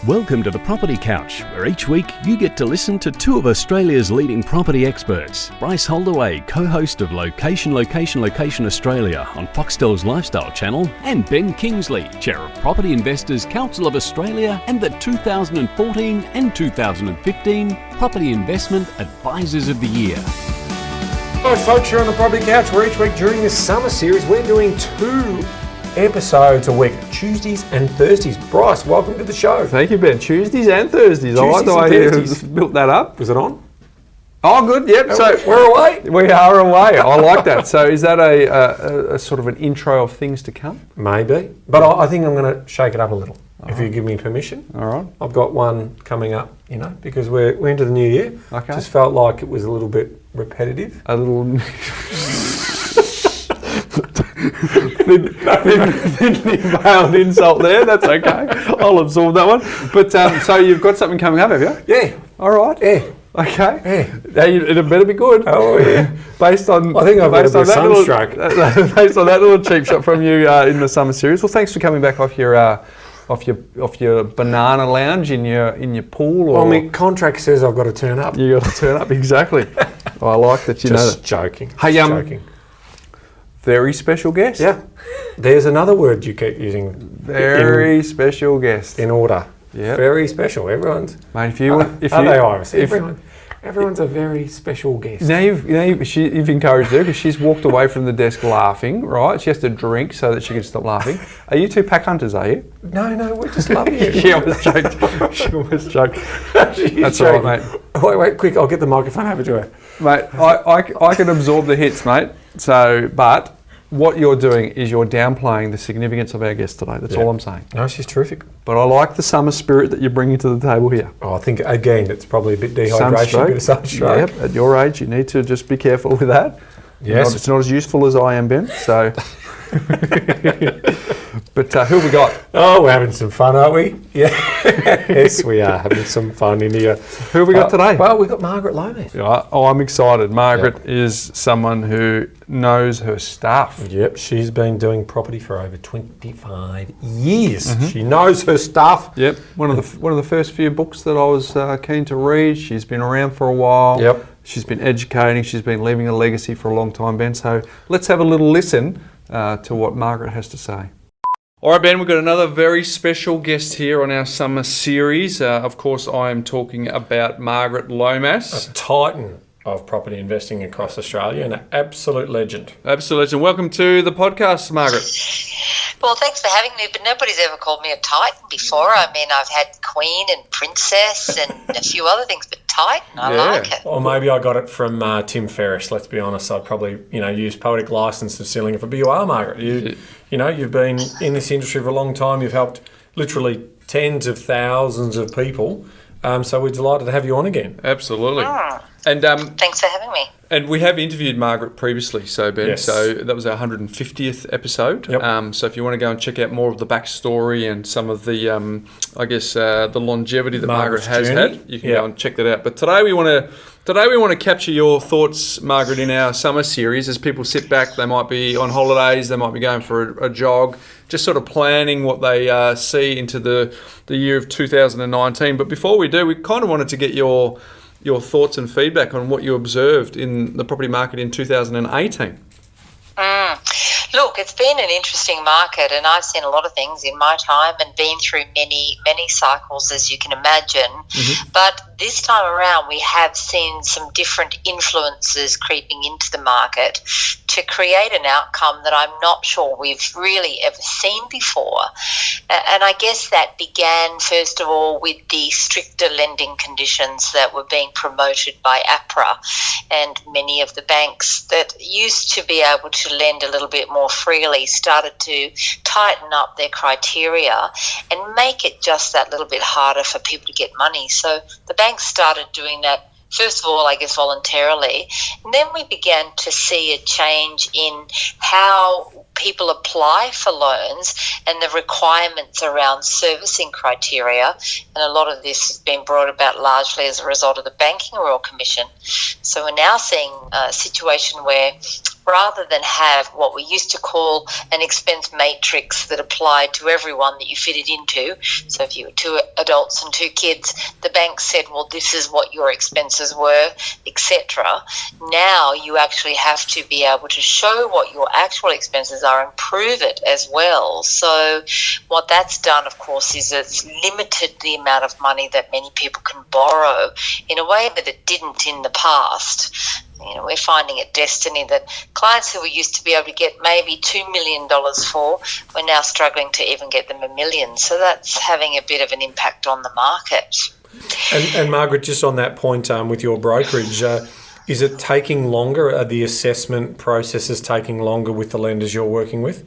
Welcome to the Property Couch, where each week you get to listen to two of Australia's leading property experts. Bryce Holdaway, co-host of Location Australia on Foxtel's Lifestyle Channel, and Ben Kingsley, chair of Property Investors Council of Australia and the 2014 and 2015 Property Investment Advisors of the Year. Hi folks, here on the Property Couch, where each week during this summer series we're doing 2 episodes a week, Tuesdays and Thursdays. Bryce, welcome to the show. Thank you, Ben. Tuesdays and Thursdays. I like the way you built that up. Was it on? Oh, good. Yep. So we're away. We are away. I like that. So is that a sort of an intro of things to come? Maybe. But I think I'm going to shake it up a little, if you give me permission. All right. I've got one coming up, because we're into the new year. Okay. Just felt like it was a little bit repetitive. A little... thinly veiled insult there. That's okay. I'll absorb that one. But so you've got something coming up, have you? Yeah. All right. Yeah. Okay. Yeah. It better be good. Oh yeah. Based on, I think I've got a bit of sunstroke. Based on that little cheap shot from you in the summer series. Well, thanks for coming back off your banana lounge in your pool. Well, my contract says I've got to turn up. You got to turn up, exactly. I like that you know that. Just joking. Hey, joking. Very special guest. Yeah. There's another word you keep using. Very special guest. In order. Yeah. Very special. Everyone's. Mate, if you they Iris? Everyone's a very special guest. Now you've encouraged her because she's walked away from the desk laughing. Right? She has to drink so that she can stop laughing. Are you two pack hunters? Are you? No, we just love you. She almost joked. She almost joked. That's all right, mate. Wait, quick! I'll get the microphone over to her. Mate, I can absorb the hits, mate. But what you're doing is you're downplaying the significance of our guest today. That's all I'm saying. No, she's terrific. But I like the summer spirit that you're bringing to the table here. Oh, I think, again, it's probably a bit dehydration, a bit of sunstroke. Yep, at your age, you need to just be careful with that. Yes. It's not as useful as I am, Ben, so... But who have we got? Oh, we're having some fun, aren't we? Yeah. Yes, we are having some fun in here. Who have we got today? Well, we've got Margaret Lomas. Oh, I'm excited. Margaret is someone who knows her stuff. Yep, she's been doing property for over 25 years. Mm-hmm. She knows her stuff. Yep, one of the first few books that I was keen to read. She's been around for a while. Yep. She's been educating. She's been leaving a legacy for a long time, Ben. So let's have a little listen to what Margaret has to say. All right, Ben, we've got another very special guest here on our summer series. Of course, I am talking about Margaret Lomas. A titan of property investing across Australia and an absolute legend. Absolute legend. Welcome to the podcast, Margaret. Well, thanks for having me, but nobody's ever called me a titan before. I mean, I've had queen and princess and a few other things, but titan, I like it. Or maybe I got it from Tim Ferriss, let's be honest. I'd probably, use poetic license of stealing it, but you are, Margaret. You've been in this industry for a long time. You've helped literally tens of thousands of people. So we're delighted to have you on again. Absolutely. And thanks for having me. And we have interviewed Margaret previously, so Ben. Yes. So that was our 150th episode. Yep. So if you want to go and check out more of the backstory and some of the, the longevity that Margaret has had, you can go and check that out. But today we want to capture your thoughts, Margaret, in our summer series. As people sit back, they might be on holidays, they might be going for a jog, just sort of planning what they see into the year of 2019. But before we do, we kind of wanted to get your thoughts and feedback on what you observed in the property market in 2018. Look, it's been an interesting market, and I've seen a lot of things in my time and been through many, many cycles, as you can imagine. Mm-hmm. But this time around, we have seen some different influences creeping into the market to create an outcome that I'm not sure we've really ever seen before. And I guess that began, first of all, with the stricter lending conditions that were being promoted by APRA, and many of the banks that used to be able to lend a little bit more freely started to tighten up their criteria and make it just that little bit harder for people to get money. So the banks started doing that, first of all, I guess, voluntarily. And then we began to see a change in how people apply for loans and the requirements around servicing criteria. And a lot of this has been brought about largely as a result of the Banking Royal Commission. So we're now seeing a situation where rather than have what we used to call an expense matrix that applied to everyone that you fitted into. So if you were 2 adults and 2 kids, the bank said, well, this is what your expenses were, etc. Now you actually have to be able to show what your actual expenses are and prove it as well. So what that's done, of course, is it's limited the amount of money that many people can borrow in a way that it didn't in the past. We're finding it destiny that clients who we used to be able to get maybe $2 million for, we're now struggling to even get them $1 million. So that's having a bit of an impact on the market. And Margaret, just on that point with your brokerage, is it taking longer? Are the assessment processes taking longer with the lenders you're working with?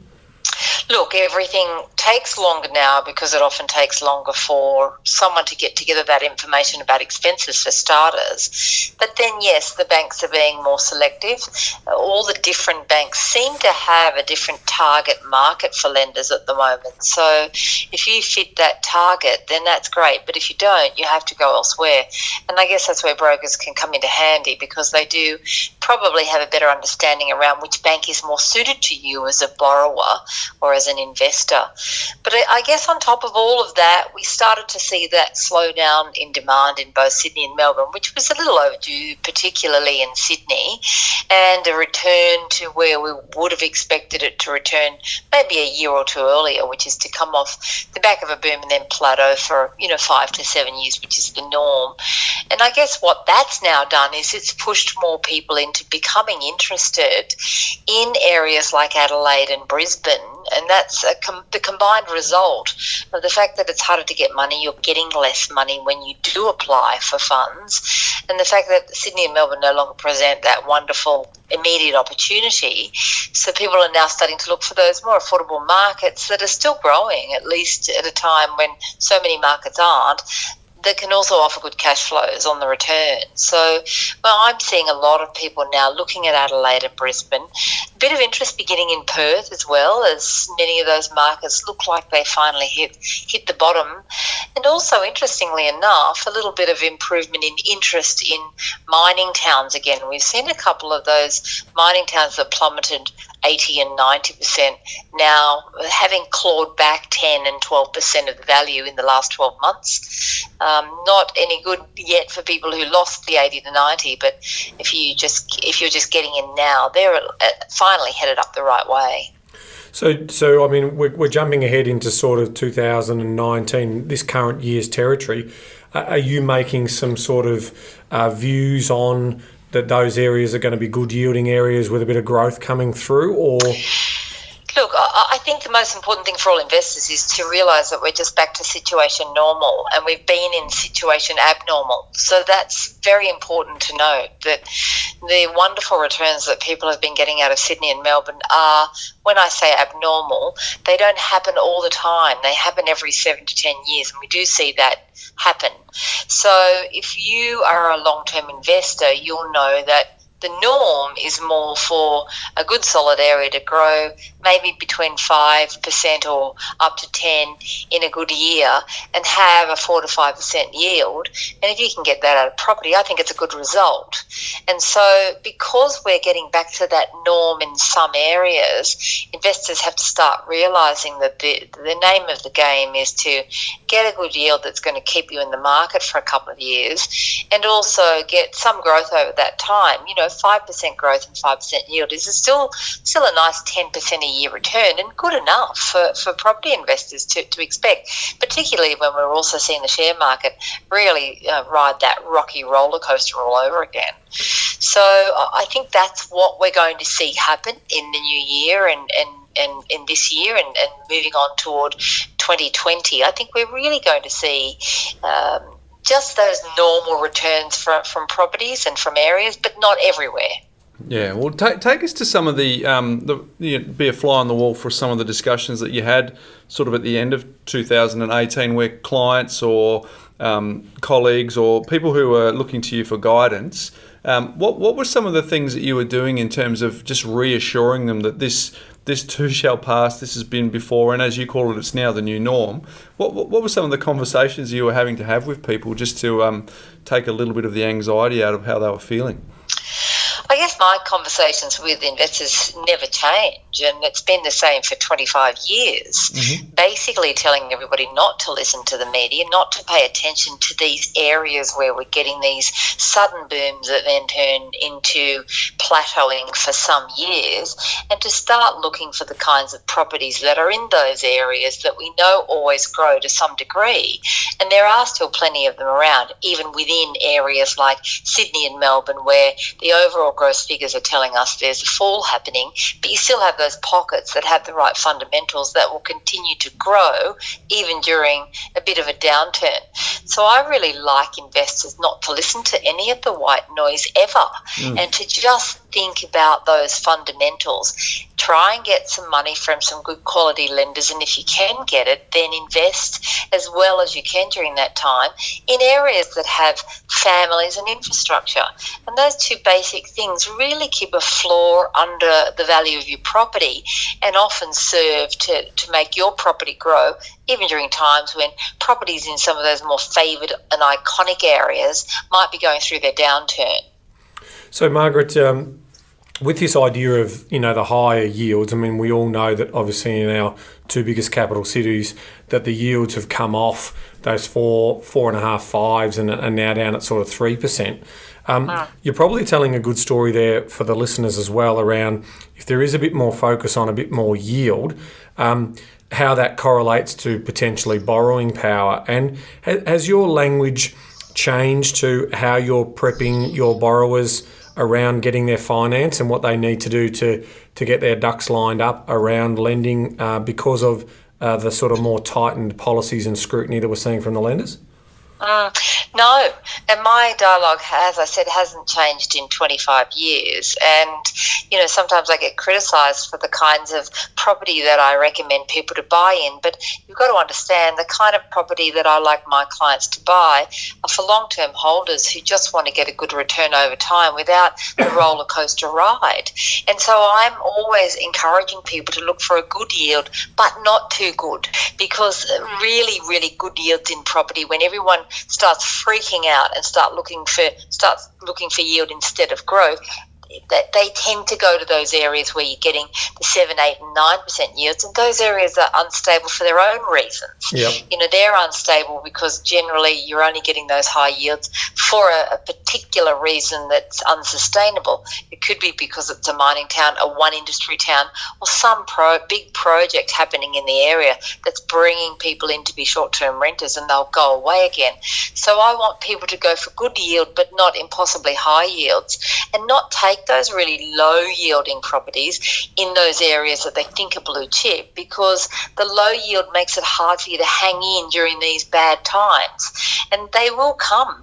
Look, everything takes longer now because it often takes longer for someone to get together that information about expenses for starters. But then, yes, the banks are being more selective. All the different banks seem to have a different target market for lenders at the moment. So if you fit that target, then that's great. But if you don't, you have to go elsewhere. And I guess that's where brokers can come into handy, because they do probably have a better understanding around which bank is more suited to you as a borrower or as an investor. But I guess on top of all of that, we started to see that slowdown in demand in both Sydney and Melbourne, which was a little overdue, particularly in Sydney, and a return to where we would have expected it to return maybe a year or 2 earlier, which is to come off the back of a boom and then plateau for 5 to 7 years, which is the norm. And I guess what that's now done is it's pushed more people into becoming interested in areas like Adelaide and Brisbane. And that's the combined result of the fact that it's harder to get money, you're getting less money when you do apply for funds, and the fact that Sydney and Melbourne no longer present that wonderful immediate opportunity. So people are now starting to look for those more affordable markets that are still growing, at least at a time when so many markets aren't, that can also offer good cash flows on the return. So, I'm seeing a lot of people now looking at Adelaide and Brisbane. A bit of interest beginning in Perth as well, as many of those markets look like they finally hit the bottom. And also, interestingly enough, a little bit of improvement in interest in mining towns again. We've seen a couple of those mining towns that plummeted 80 and 90% now having clawed back 10 and 12% of the value in the last 12 months. Not any good yet for people who lost the 80 to 90, but if you're just getting in now, they're finally headed up the right way. So I mean, we're jumping ahead into sort of 2019, this current year's territory. Are you making some sort of views on that those areas are going to be good yielding areas with a bit of growth coming through, or? Look, I think the most important thing for all investors is to realise that we're just back to situation normal, and we've been in situation abnormal. So that's very important to note, that the wonderful returns that people have been getting out of Sydney and Melbourne are, when I say abnormal, they don't happen all the time. They happen every 7 to 10 years, and we do see that happen. So if you are a long-term investor, you'll know that the norm is more for a good solid area to grow maybe between 5% or up to 10% in a good year and have a 4 to 5% yield. And if you can get that out of property, I think it's a good result. And so because we're getting back to that norm in some areas, investors have to start realising that the name of the game is to get a good yield that's going to keep you in the market for a couple of years, and also get some growth over that time. 5% growth and 5% yield is still a nice 10% a year return, and good enough for property investors to expect, particularly when we're also seeing the share market really ride that rocky roller coaster all over again. So I think that's what we're going to see happen in the new year and in this year and moving on toward 2020. I think we're really going to see just those normal returns from properties and from areas, but not everywhere. Yeah, well, take us to some of the be a fly on the wall for some of the discussions that you had sort of at the end of 2018 where clients or colleagues or people who were looking to you for guidance, what were some of the things that you were doing in terms of just reassuring them that this too shall pass, this has been before, and as you call it, it's now the new norm? What were some of the conversations you were having to have with people just to take a little bit of the anxiety out of how they were feeling? I guess my conversations with investors never change, and it's been the same for 25 years. Basically telling everybody not to listen to the media, not to pay attention to these areas where we're getting these sudden booms that then turn into plateauing for some years, and to start looking for the kinds of properties that are in those areas that we know always grow to some degree. And there are still plenty of them around, even within areas like Sydney and Melbourne, where the overall gross figures are telling us there's a fall happening, but you still have those pockets that have the right fundamentals that will continue to grow even during a bit of a downturn. So I really like investors not to listen to any of the white noise ever, and to just think about those fundamentals. Try and get some money from some good quality lenders, and if you can get it, then invest as well as you can during that time in areas that have families and infrastructure. And those two basic things really keep a floor under the value of your property, and often serve to make your property grow even during times when properties in some of those more favoured and iconic areas might be going through their downturn. So, Margaret, with this idea of, the higher yields, I mean, we all know that obviously in our two biggest capital cities that the yields have come off those 4.5, 5s and are now down at sort of 3%. You're probably telling a good story there for the listeners as well around if there is a bit more focus on a bit more yield, how that correlates to potentially borrowing power. And has your language changed to how you're prepping your borrowers around getting their finance and what they need to do to get their ducks lined up around lending because of the sort of more tightened policies and scrutiny that we're seeing from the lenders? No, and my dialogue, as I said, hasn't changed in 25 years. And, sometimes I get criticised for the kinds of property that I recommend people to buy in. But you've got to understand the kind of property that I like my clients to buy are for long-term holders who just want to get a good return over time without the roller coaster ride. And so I'm always encouraging people to look for a good yield, but not too good, because really, really good yields in property, when everyone starts freaking out and starts looking for yield instead of growth, that they tend to go to those areas where you're getting the 7, 8 and 9% yields, and those areas are unstable for their own reasons. Yep. They're unstable because generally you're only getting those high yields for a particular reason that's unsustainable. It could be because it's a mining town, a one industry town, or some big project happening in the area that's bringing people in to be short-term renters, and they'll go away again. So I want people to go for good yield but not impossibly high yields, and not take those really low yielding properties in those areas that they think are blue chip, because the low yield makes it hard for you to hang in during these bad times, and they will come.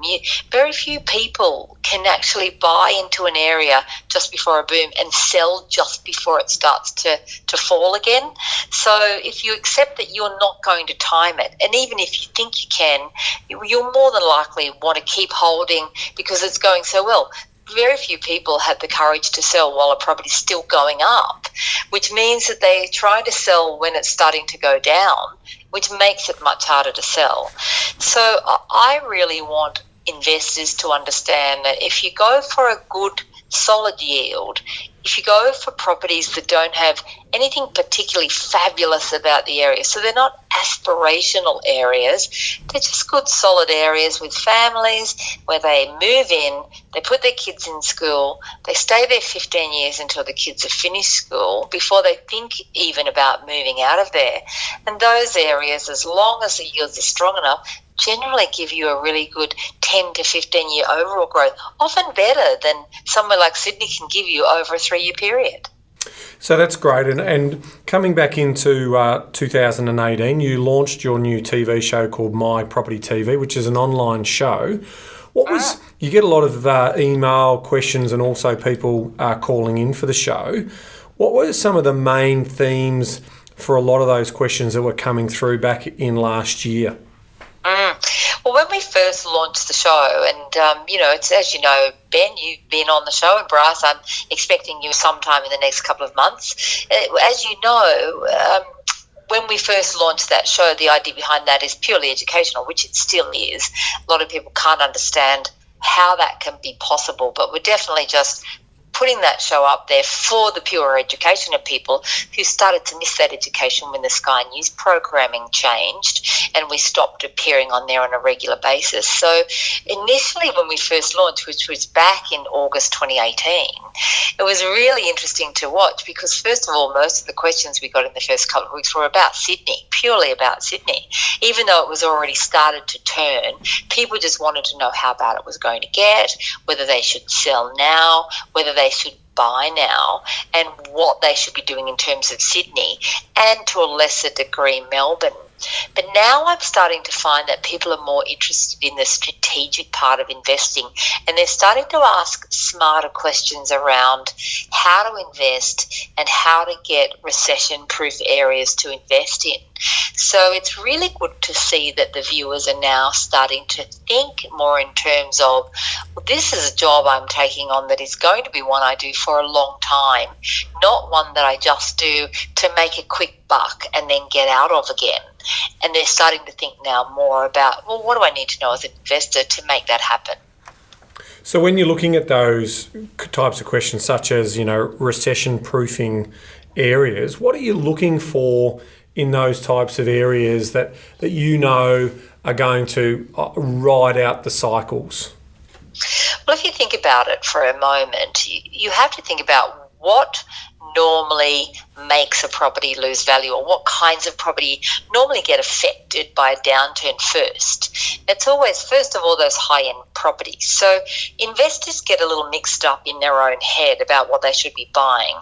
Very few people can actually buy into an area just before a boom and sell just before it starts to fall again. So if you accept that you're not going to time it, and even if you think you can, you'll more than likely want to keep holding because it's going so well. Very few people have the courage to sell while a property's still going up, which means that they try to sell when it's starting to go down, which makes it much harder to sell. So I really want investors to understand that if you go for a good, solid yield, if you go for properties that don't have anything particularly fabulous about the area, so they're not aspirational areas, they're just good solid areas with families where they move in, they put their kids in school, they stay there 15 years until the kids have finished school before they think even about moving out of there. And those areas, as long as the yields are strong enough, generally give you a really good 10 to 15 year overall growth, often better than somewhere like Sydney can give you over a 3-year period. So that's great. And coming back into 2018, you launched your new TV show called My Property TV, which is an online show. What was you get a lot of email questions and also people calling in for the show. What were some of the main themes for a lot of those questions that were coming through back in last year? Well, when we first launched the show, and, it's, as you know, Ben, you've been on the show, and Bryce, I'm expecting you sometime in the next couple of months. As you know, when we first launched that show, the idea behind that is purely educational, which it still is. A lot of people can't understand how that can be possible, but we're definitely just putting that show up there for the pure education of people who started to miss that education when the Sky News programming changed and we stopped appearing on there on a regular basis. So initially when we first launched, which was back in August 2018, it was really interesting to watch because, first of all, most of the questions we got in the first couple of weeks were about Sydney, purely about Sydney. Even though it was already started to turn, people just wanted to know how bad it was going to get, whether they should sell now, whether they should buy now, and what they should be doing in terms of Sydney and, to a lesser degree, Melbourne. But now I'm starting to find that people are more interested in the strategic part of investing, and they're starting to ask smarter questions around how to invest and how to get recession-proof areas to invest in. So it's really good to see that the viewers are now starting to think more in terms of, well, this is a job I'm taking on that is going to be one I do for a long time, not one that I just do to make a quick buck and then get out of again. And they're starting to think now more about, well, what do I need to know as an investor to make that happen? So when you're looking at those types of questions, such as, recession-proofing areas, what are you looking for in those types of areas that are going to ride out the cycles? Well, if you think about it for a moment, you have to think about what normally makes a property lose value, or what kinds of property normally get affected by a downturn first. It's always, first of all, those high-end properties. So investors get a little mixed up in their own head about what they should be buying.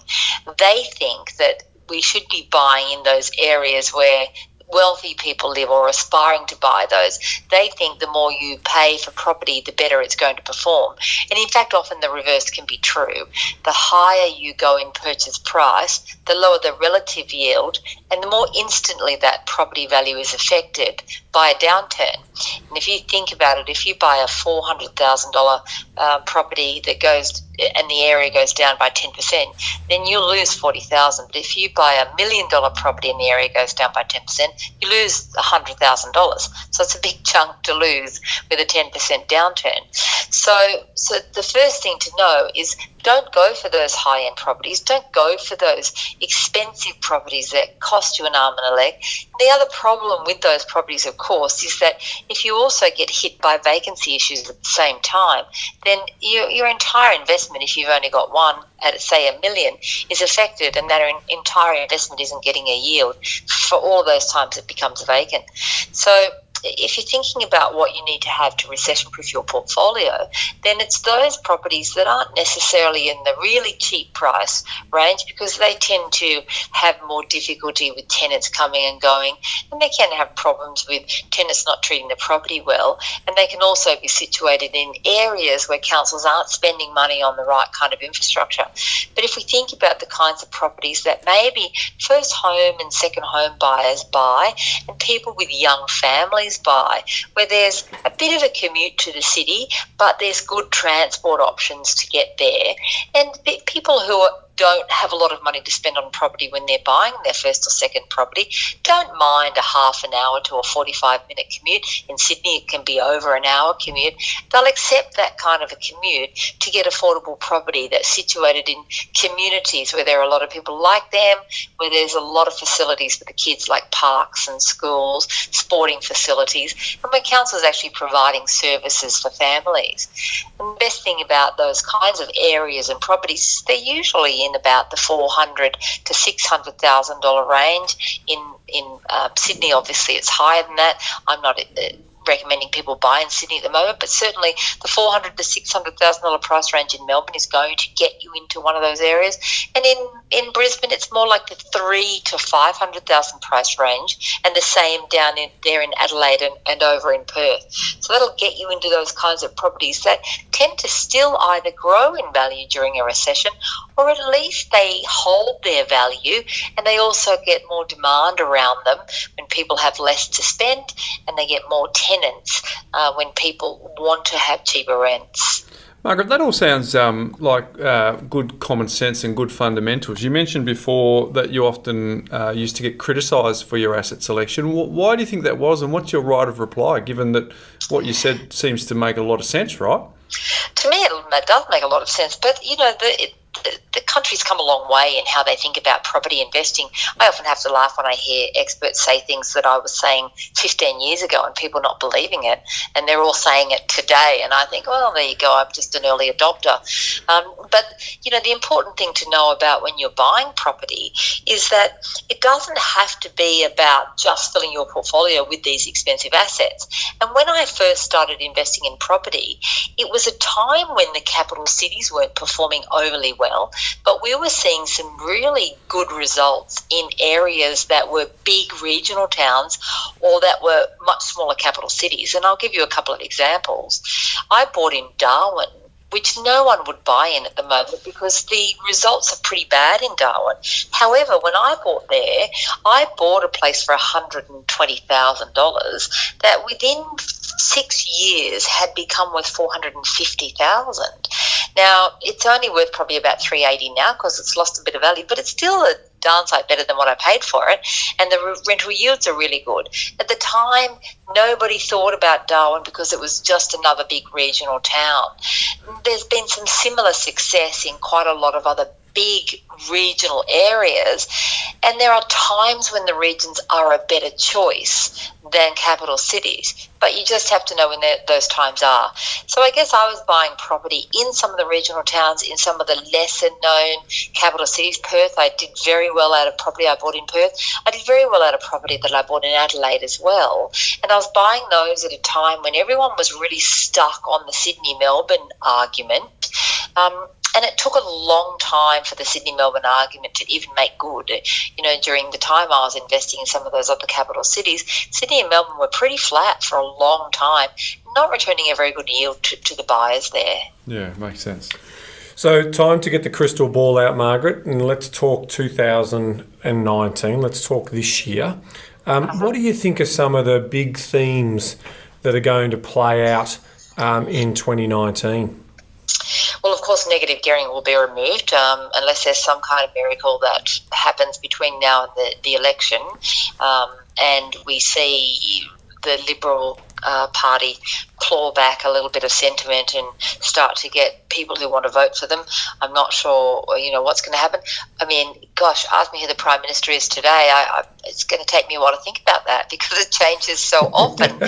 They think that we should be buying in those areas where wealthy people live or aspiring to buy those. They think the more you pay for property, the better it's going to perform. And in fact, often the reverse can be true. The higher you go in purchase price, the lower the relative yield, and the more instantly that property value is affected by a downturn. And if you think about it, if you buy a $400,000 property that goes and the area goes down by 10%, then you'll lose $40,000. But if you buy $1 million property and the area goes down by 10%, you lose $100,000. So it's a big chunk to lose with a 10% downturn. So the first thing to know is don't go for those high-end properties. Don't go for those expensive properties that cost you an arm and a leg. The other problem with those properties, of course, is that if you also get hit by vacancy issues at the same time, then your entire investment, if you've only got one at, say, $1 million, is affected, and that entire investment isn't getting a yield for all those times it becomes vacant. So if you're thinking about what you need to have to recession-proof your portfolio, then it's those properties that aren't necessarily in the really cheap price range, because they tend to have more difficulty with tenants coming and going, and they can have problems with tenants not treating the property well, and they can also be situated in areas where councils aren't spending money on the right kind of infrastructure. But if we think about the kinds of properties that maybe first home and second home buyers buy, and people with young families buy, where there's a bit of a commute to the city, but there's good transport options to get there, and people who don't have a lot of money to spend on property when they're buying their first or second property don't mind a half an hour to a 45-minute commute. In Sydney, it can be over an hour commute. They'll accept that kind of a commute to get affordable property that's situated in communities where there are a lot of people like them, where there's a lot of facilities for the kids, like parks and schools, sporting facilities, and where council is actually providing services for families. And the best thing about those kinds of areas and properties is they're usually in about the $400,000 to $600,000 range. In Sydney, obviously, it's higher than that. I'm not recommending people buy in Sydney at the moment, but certainly the $400,000 to $600,000 price range in Melbourne is going to get you into one of those areas. And in Brisbane, it's more like the $300,000 to $500,000 price range, and the same down there in Adelaide and over in Perth. So that'll get you into those kinds of properties that tend to still either grow in value during a recession, or at least they hold their value, and they also get more demand around them when people have less to spend, and they get more tenants when people want to have cheaper rents. Margaret, that all sounds like good common sense and good fundamentals. You mentioned before that you often used to get criticised for your asset selection. Why do you think that was, and what's your right of reply, given that what you said seems to make a lot of sense, right? To me, it does make a lot of sense. But, the country's come a long way in how they think about property investing. I often have to laugh when I hear experts say things that I was saying 15 years ago and people not believing it, and they're all saying it today. And I think, well, there you go, I'm just an early adopter. But the important thing to know about when you're buying property is that it doesn't have to be about just filling your portfolio with these expensive assets. And when I first started investing in property, it was a time when the capital cities weren't performing overly well, but we were seeing some really good results in areas that were big regional towns or that were much smaller capital cities. And I'll give you a couple of examples. I bought in Darwin, which no one would buy in at the moment because the results are pretty bad in Darwin. However, when I bought there, I bought a place for $120,000 that within 6 years had become worth $450,000. Now, it's only worth probably about $380 now because it's lost a bit of value, but it's still a darn sight better than what I paid for it, and the rental yields are really good. At the time, nobody thought about Darwin because it was just another big regional town. There's been some similar success in quite a lot of other big regional areas, and there are times when the regions are a better choice than capital cities, but you just have to know when those times are. So I guess I was buying property in some of the regional towns, in some of the lesser known capital cities. Perth, I did very well out of property I bought in Perth. I did very well out of property that I bought in Adelaide as well, and I was buying those at a time when everyone was really stuck on the Sydney-Melbourne argument. And it took a long time for the Sydney-Melbourne argument to even make good. During the time I was investing in some of those other capital cities, Sydney and Melbourne were pretty flat for a long time, not returning a very good yield to the buyers there. Yeah, makes sense. So time to get the crystal ball out, Margaret, and let's talk 2019. Let's talk this year. What do you think are some of the big themes that are going to play out in 2019? Well, of course, negative gearing will be removed unless there's some kind of miracle that happens between now and the election, and we see the Liberal Party claw back a little bit of sentiment and start to get people who want to vote for them. I'm not sure, what's going to happen. I mean, gosh, ask me who the Prime Minister is today. It's going to take me a while to think about that because it changes so often.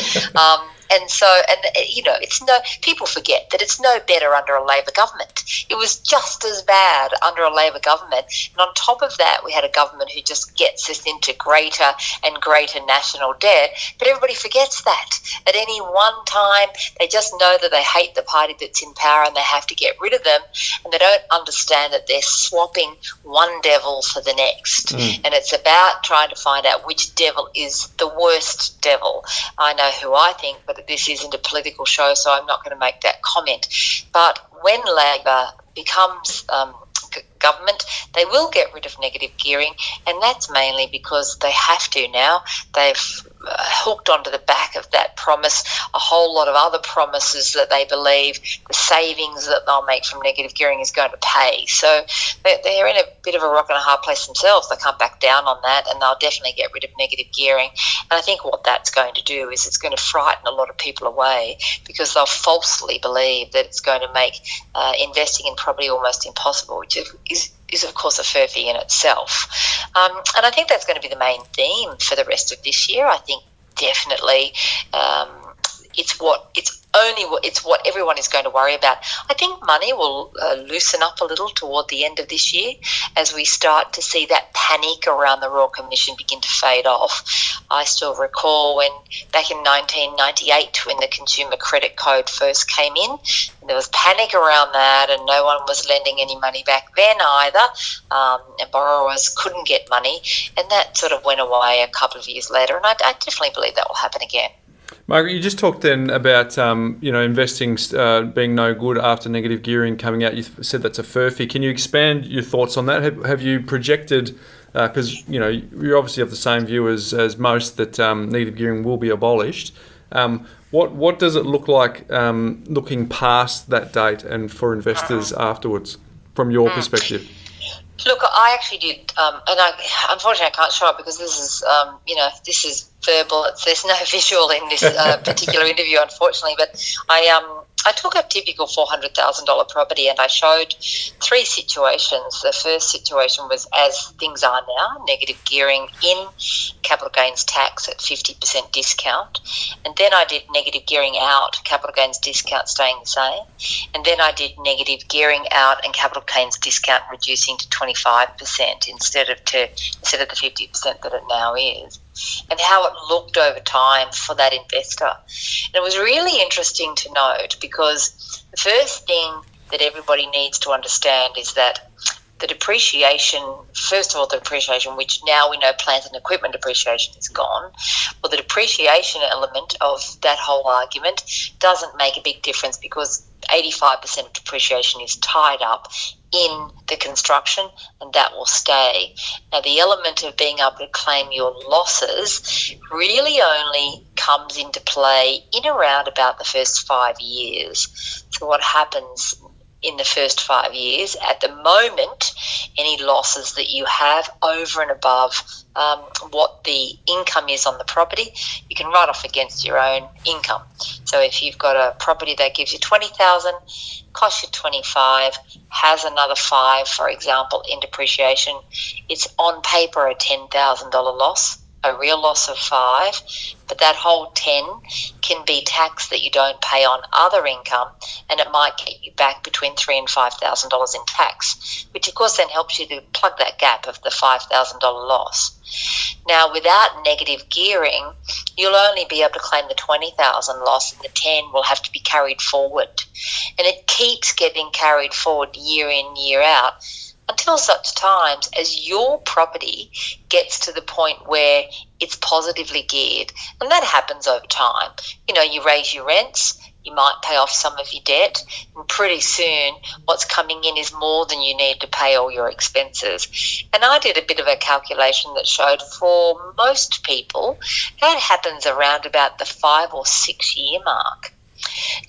People forget that it's no better under a Labor government. It was just as bad under a Labor government. And on top of that, we had a government who just gets us into greater and greater national debt. But everybody forgets that. At any one time, they just know that they hate the party that's in power and they have to get rid of them. And they don't understand that they're swapping one devil for the next. And it's about trying to find out which devil is the worst devil. I know who I think, but this isn't a political show, so I'm not going to make that comment. But when Labor becomes government, they will get rid of negative gearing, and that's mainly because they have to now. They've hooked onto the back of that promise a whole lot of other promises that they believe the savings that they'll make from negative gearing is going to pay. So they're in a bit of a rock and a hard place themselves. They can't back down on that, and they'll definitely get rid of negative gearing. And I think what that's going to do is it's going to frighten a lot of people away because they'll falsely believe that it's going to make investing in property almost impossible, which is of course a furphy in itself. And I think that's going to be the main theme for the rest of this year. I think definitely it's what everyone is going to worry about. I think money will loosen up a little toward the end of this year as we start to see that panic around the Royal Commission begin to fade off. I still recall when back in 1998 when the Consumer Credit Code first came in, there was panic around that and no one was lending any money back then either, and borrowers couldn't get money, and that sort of went away a couple of years later, and I definitely believe that will happen again. Margaret, you just talked then about investing being no good after negative gearing coming out. You said that's a furphy. Can you expand your thoughts on that? Have you projected, because you're obviously of the same view as most, that negative gearing will be abolished. What does it look like looking past that date and for investors afterwards, from your perspective? Look, I actually did, and unfortunately I can't show it because this is, this is verbal. There's no visual in this particular interview, unfortunately. But I I took a typical $400,000 property and I showed 3 situations. The first situation was as things are now, negative gearing in, capital gains tax at 50% discount. And then I did negative gearing out, capital gains discount staying the same. And then I did negative gearing out and capital gains discount reducing to 25% instead of the 50% that it now is, and how it looked over time for that investor. And it was really interesting to note, because the first thing that everybody needs to understand is that the depreciation, first of all, the depreciation, which now we know plant and equipment depreciation is gone, well, the depreciation element of that whole argument doesn't make a big difference, because 85% of depreciation is tied up in the construction, and that will stay. Now, the element of being able to claim your losses really only comes into play in around about the first 5 years. So what happens in the first 5 years, at the moment, any losses that you have over and above what the income is on the property, you can write off against your own income. So if you've got a property that gives you $20,000, costs you $25,000, has another $5,000, for example, in depreciation, it's on paper a $10,000 loss, a real loss of $5,000, but that whole $10,000 can be tax that you don't pay on other income, and it might get you back between $3,000 and $5,000 in tax, which of course then helps you to plug that gap of the $5,000 loss. Now, without negative gearing, you'll only be able to claim the $20,000 loss, and the $10,000 will have to be carried forward, and it keeps getting carried forward year in, year out, until such times as your property gets to the point where it's positively geared. And that happens over time. You know, you raise your rents, you might pay off some of your debt, and pretty soon what's coming in is more than you need to pay all your expenses. And I did a bit of a calculation that showed for most people that happens around about the 5 or 6 year mark.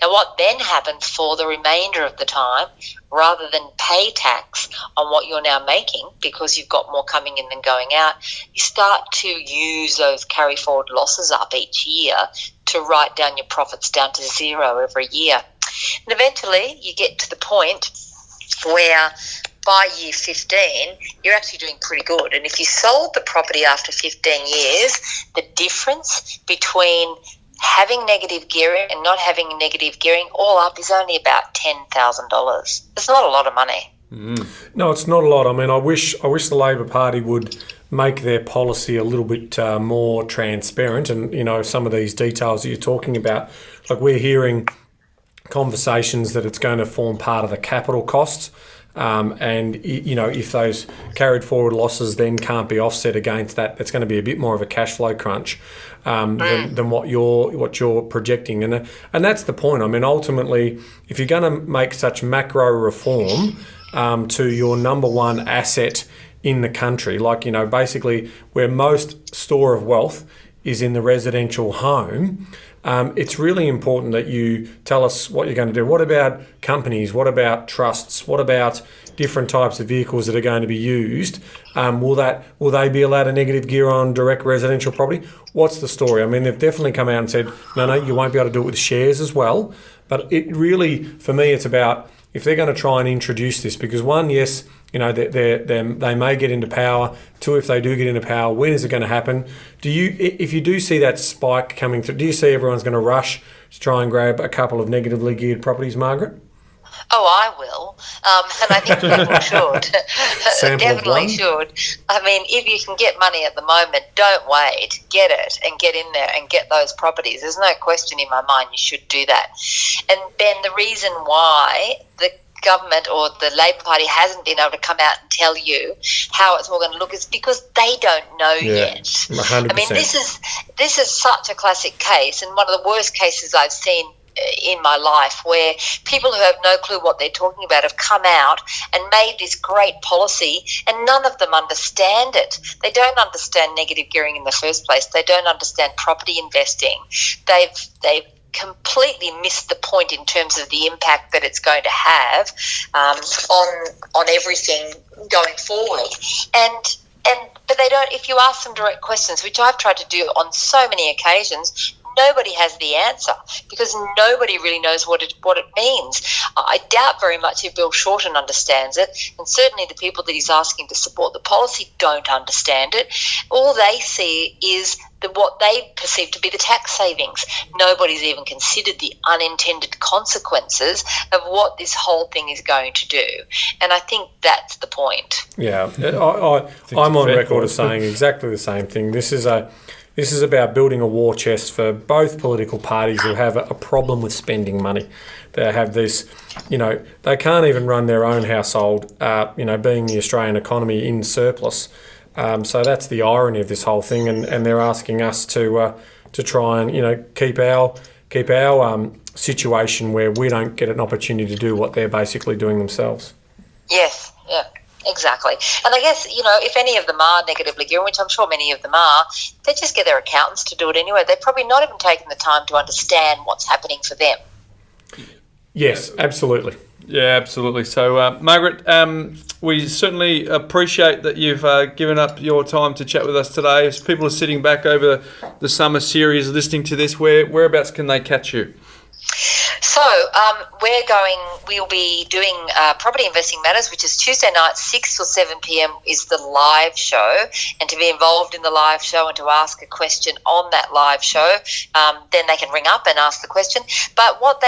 Now, what then happens for the remainder of the time, rather than pay tax on what you're now making because you've got more coming in than going out, you start to use those carry forward losses up each year to write down your profits down to zero every year. And eventually you get to the point where by year 15, you're actually doing pretty good. And if you sold the property after 15 years, the difference between having negative gearing and not having negative gearing all up is only about $10,000. It's not a lot of money. No, it's not a lot. I mean, I wish the Labor Party would make their policy a little bit more transparent, and, you know, some of these details that you're talking about. Like, we're hearing conversations that it's going to form part of the capital costs. And, you know, if those carried forward losses then can't be offset against that, it's going to be a bit more of a cash flow crunch than what you're projecting. And that's the point. I mean, ultimately, if you're going to make such macro reform to your number one asset in the country, like, you know, basically where most store of wealth is in the residential home, it's really important that you tell us what you're going to do. What about companies? What about trusts? What about different types of vehicles that are going to be used? Will they be allowed a negative gear on direct residential property? What's the story? I mean, they've definitely come out and said, no, you won't be able to do it with shares as well. But it really, for me, it's about if they're going to try and introduce this, because one, yes, you know, they may get into power. Two, if they do get into power, when is it going to happen? If you do see that spike coming through, do you see everyone's going to rush to try and grab a couple of negatively geared properties, Margaret? Oh, I will. And I think people should. Definitely should. I mean, if you can get money at the moment, don't wait. Get it and get in there and get those properties. There's no question in my mind you should do that. And Ben, the reason why the government or the Labor Party hasn't been able to come out and tell you how it's all going to look is because they don't know yet. 100%. I mean, this is such a classic case, and one of the worst cases I've seen in my life, where people who have no clue what they're talking about have come out and made this great policy, and none of them understand it. They don't understand negative gearing in the first place. They don't understand property investing. They've completely missed the point in terms of the impact that it's going to have on everything going forward. But they don't. If you ask them direct questions, which I've tried to do on so many occasions, nobody has the answer because nobody really knows what it means. I doubt very much if Bill Shorten understands it, and certainly the people that he's asking to support the policy don't understand it. All they see is what they perceive to be the tax savings. Nobody's even considered the unintended consequences of what this whole thing is going to do. And I think that's the point. Yeah, I'm on record as saying exactly the same thing. This is about building a war chest for both political parties who have a problem with spending money. They have this, they can't even run their own household, being the Australian economy in surplus. So that's the irony of this whole thing, and they're asking us to try and keep our situation where we don't get an opportunity to do what they're basically doing themselves. Yes, yeah, exactly. And I guess if any of them are negatively geared, which I'm sure many of them are, they just get their accountants to do it anyway. They're probably not even taking the time to understand what's happening for them. Yes, absolutely. Yeah, absolutely. So, Margaret, we certainly appreciate that you've given up your time to chat with us today. As people are sitting back over the summer series listening to this, whereabouts can they catch you? So we'll be doing Property Investing Matters, which is Tuesday night, 6 till 7 p.m. is the live show. And to be involved in the live show and to ask a question on that live show, then they can ring up and ask the question. But what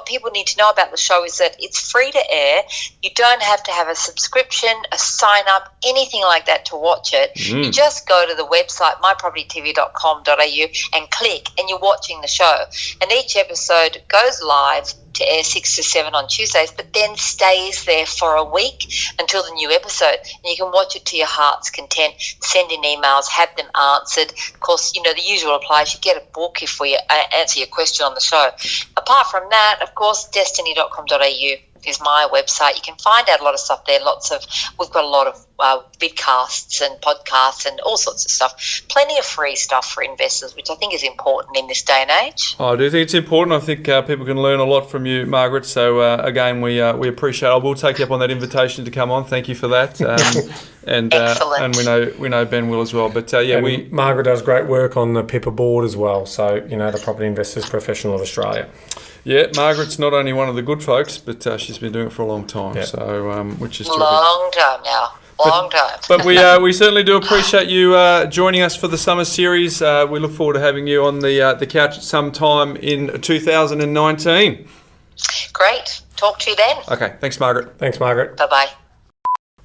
people need to know about the show is that it's free to air. You don't have to have a subscription, a sign-up, anything like that to watch it. You just go to the website, mypropertytv.com.au, and click, and you're watching the show. And each episode goes live to air 6 to 7 on Tuesdays, but then stays there for a week until the new episode. And you can watch it to your heart's content, send in emails, have them answered. Of course, the usual applies. You get a book if we answer your question on the show. Apart from that, of course, destiny.com.au is my website. You can find out a lot of stuff there. We've got a lot of vidcasts and podcasts and all sorts of stuff. Plenty of free stuff for investors, which I think is important in this day and age. I do think it's important. I think people can learn a lot from you, Margaret. So again, we appreciate it. I will take you up on that invitation to come on. Thank you for that. And we know Ben will as well. But Margaret does great work on the PIPA board as well. So the Property Investors Professional of Australia. Yeah, Margaret's not only one of the good folks, but she's been doing it for a long time. Yeah. So which is terrific. Long time now. Long time. But we certainly do appreciate you joining us for the summer series. We look forward to having you on the couch sometime in 2019. Great. Talk to you then. Okay. Thanks, Margaret. Thanks, Margaret. Bye-bye.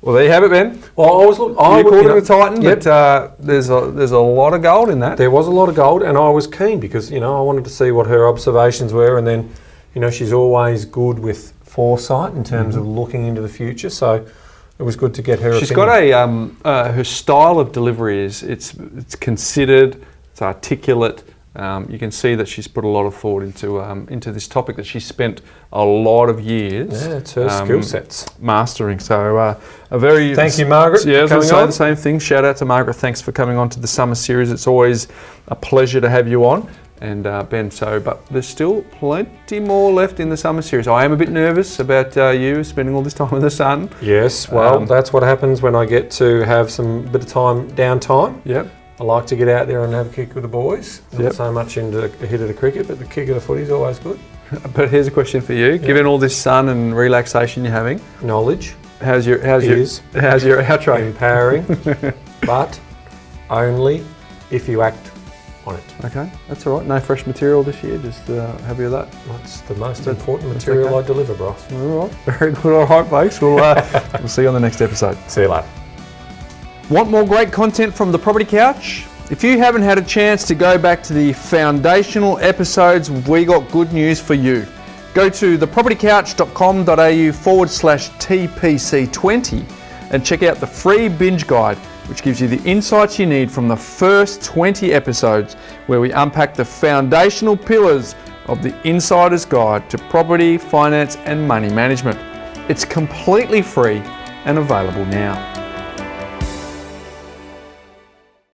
Well, there you have it, Ben. Well, you called it a Titan, yep. But there's a lot of gold in that. There was a lot of gold, and I was keen because I wanted to see what her observations were, and then she's always good with foresight in terms of looking into the future. So it was good to get her. She's opinion. got her style of delivery is it's considered, it's articulate. You can see that she's put a lot of thought into this topic that she spent a lot of years. Yeah, it's her skill sets mastering. So a very thank you, Margaret. Yeah, I was going to say the same thing. Shout out to Margaret. Thanks for coming on to the summer series. It's always a pleasure to have you on. And Ben, but there's still plenty more left in the summer series. I am a bit nervous about you spending all this time in the sun. Yes, well, that's what happens when I get to have some bit of downtime. Yep. I like to get out there and have a kick with the boys. Not so much into a hit of the cricket, but the kick of the footy is always good. But here's a question for you. Yep. Given all this sun and relaxation you're having, knowledge. How's your outro? Empowering, but only if you act on it. Okay, that's all right. No fresh material this year. Just happy with that. That's the most important material I deliver, Bros. All right, very good. All right, folks. We'll see you on the next episode. See you later. Want more great content from The Property Couch? If you haven't had a chance to go back to the foundational episodes, we got good news for you. Go to thepropertycouch.com.au/TPC20 and check out the free binge guide, which gives you the insights you need from the first 20 episodes, where we unpack the foundational pillars of the insider's guide to property, finance and money management. It's completely free and available now.